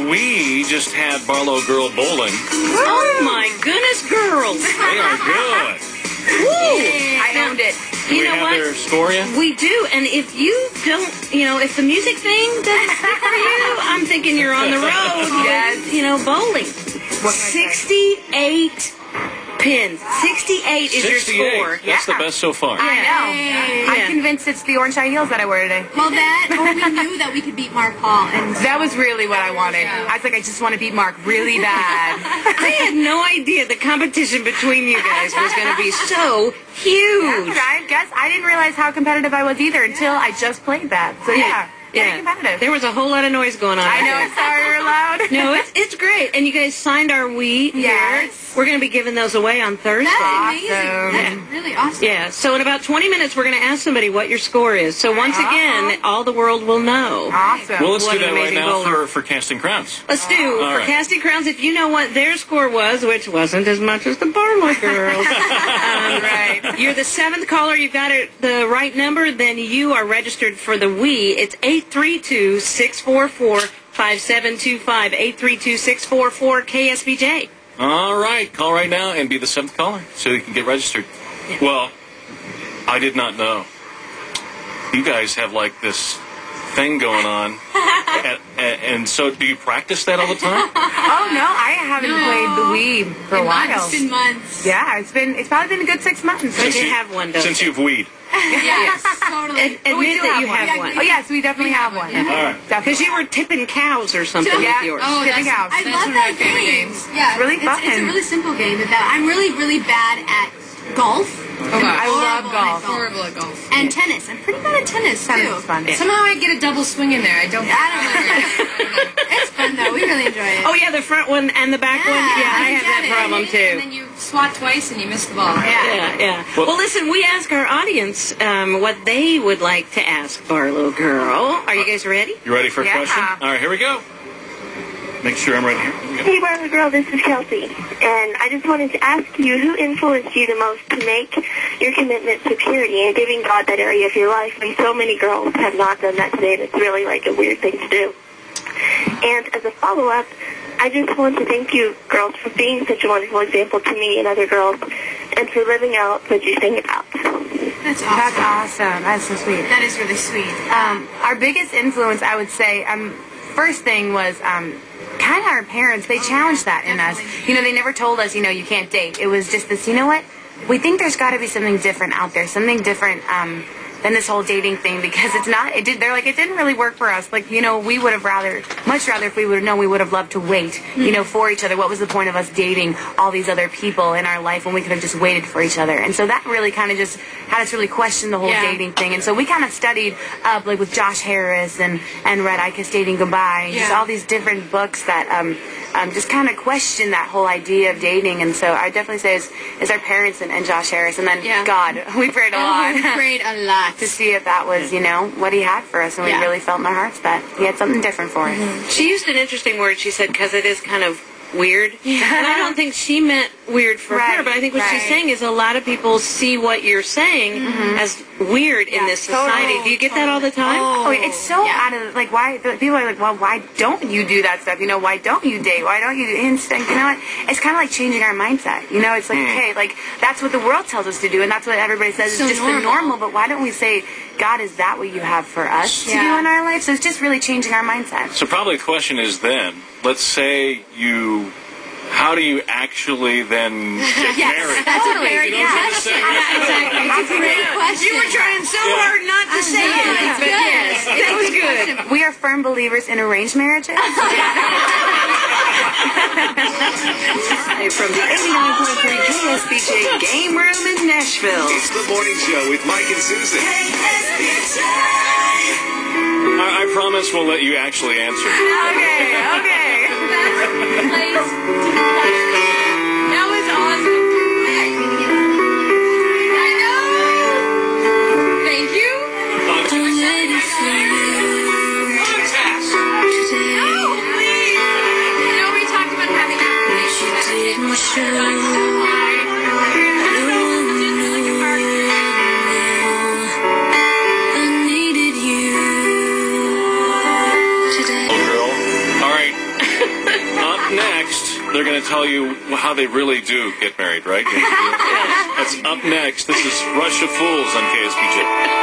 We just had BarlowGirl bowling. Oh my goodness, girls! They are good. Woo! I owned it. You know have what? their score yet? We do, and if you don't, if the music thing doesn't stick for you, I'm thinking you're on the road. Yes. Bowling. What can I say? 68 pins. 68 is your 68. score. That's the best so far. I know. Yeah. I'm convinced it's the orange high heels that I wear today. Well, we knew that we could beat Mark Paul, and That was really what I wanted. I was like, I just want to beat Mark really bad. I had no idea the competition between you guys was going to be so huge. I guess I didn't realize how competitive I was either until I just played that. So yeah. Very competitive. There was a whole lot of noise going on. I know, there. it's sorry we're loud. No, it's great. And you guys signed our Wii here. Yes. We're going to be giving those away on Thursday. that's amazing. That's really awesome. Yeah, so in about 20 minutes, we're going to ask somebody what your score is. So once again, all the world will know. Awesome. Well, let's What do an that right amazing now bowler. for Casting Crowns. Let's do, All for right. Casting Crowns, if you know what their score was, which wasn't as much as the Barlow girls. Right. You're the 7th caller. You've got the right number. Then you are registered for the Wii. It's 832-644-5725. 832-644 KSBJ. All right. Call right now and be the 7th caller so you can get registered. Well, I did not know. You guys have like this thing going on. and so do you practice that all the time? Oh no, I haven't played the Wii for a while. It's been months. Yeah, it's probably been a good 6 months. But you have one, don't Since you? you've weed. Yes, totally. Admit that you have one. Oh yes, we definitely have one. Yeah. All right. Because you were tipping cows or something Yeah. with yours. Oh, Tipping that's, house. I That's love one of my that favorite game. games. Yeah, It's really It's a fun. really simple game. I'm really, really bad at golf. I love golf. Horrible at golf. And tennis. I'm pretty bad at tennis, Tennis too. is fun. Somehow I get a double swing in there. I don't I don't know. It's fun, though. We really enjoy it. Oh, yeah, the front one and the back one? Yeah, I have that problem, And too. then you swat twice and you miss the ball. Yeah. Well, listen, we ask our audience what they would like to ask BarlowGirl. Are you guys ready? You ready for a Yeah. question? All right, here we go. Make sure I'm ready here. Hey, BarlowGirl, this is Kelsey, and I just wanted to ask you who influenced you the most to make your commitment to purity and giving God that area of your life when so many girls have not done that today, and it's really like a weird thing to do. And as a follow-up, I just want to thank you, girls, for being such a wonderful example to me and other girls, and for living out what you sing about. That's awesome. That's awesome. That's so sweet. That is really sweet. Our biggest influence, I would say, first thing was kind of our parents. They challenged that in us. They never told us, you can't date. It was just this, you know what? We think there's got to be something different out there, something different than this whole dating thing, because it's not. They're like, it didn't really work for us. Like, we would have much rather if we would have known, we would have loved to wait, for each other. What was the point of us dating all these other people in our life when we could have just waited for each other? And so that really kind of just had us really question the whole dating thing. And so we kind of studied up, like with Josh Harris and read I Kiss Dating Goodbye, and just all these different books that just kind of question that whole idea of dating. And so I definitely say it's our parents and Josh Harris, and then God. We prayed a lot. We prayed a lot. To see if that was, what he had for us, and we really felt in our hearts that he had something different for us. She used an interesting word. She said, because it is kind of weird. And I don't think she meant weird for her, but I think what she's saying is a lot of people see what you're saying as weird in this society. Do you get that all the time? Oh, it's so out of, like, why, people are like, well, why don't you do that stuff? Why don't you date? Why don't you instinct? What? It's kind of like changing our mindset. It's like, okay, like, that's what the world tells us to do, and that's what everybody says is just the normal, but why don't we say, God, is that what you have for us to do in our life? So it's just really changing our mindset. So probably the question is then, let's say how do you actually then get married? That's a very good question. Exactly. That's a great question. You were trying so hard not to say it, but yes, that was good. We are firm believers in arranged marriages. From the 89.3 KSBJ Game Room in Nashville. It's the morning show with Mike and Susan. I promise we'll let you actually answer. Okay. That was awesome. I know. Thank you. We talked about having next, they're going to tell you how they really do get married, right? That's up next. This is Rush of Fools on KSBJ.